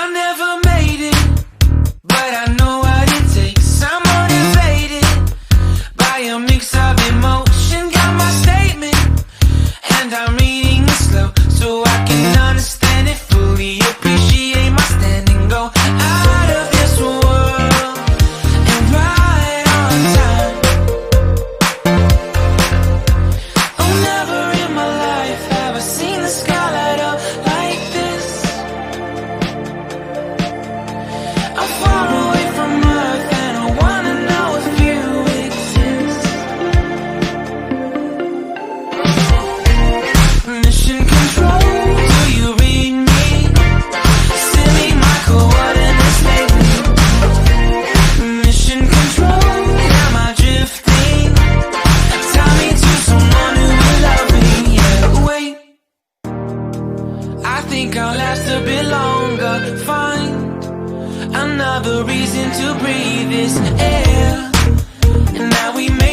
I never made it, but I know what it takes. I'm motivated by a mix of emotion. Got my statement, and I'm reading it slow so I can understand it fully. Appreciate my stand and go out of this world and right on time. Oh, never in my life have I seen the sky light up like this. I'm far away from Earth and I wanna know if you exist. Mission control, do you read me? Send me my coordinates lately. Mission control, am I drifting? Tie me to someone who will love me. Yeah, wait, I think I'll last a bit longer. Find another reason to breathe this air. And now we make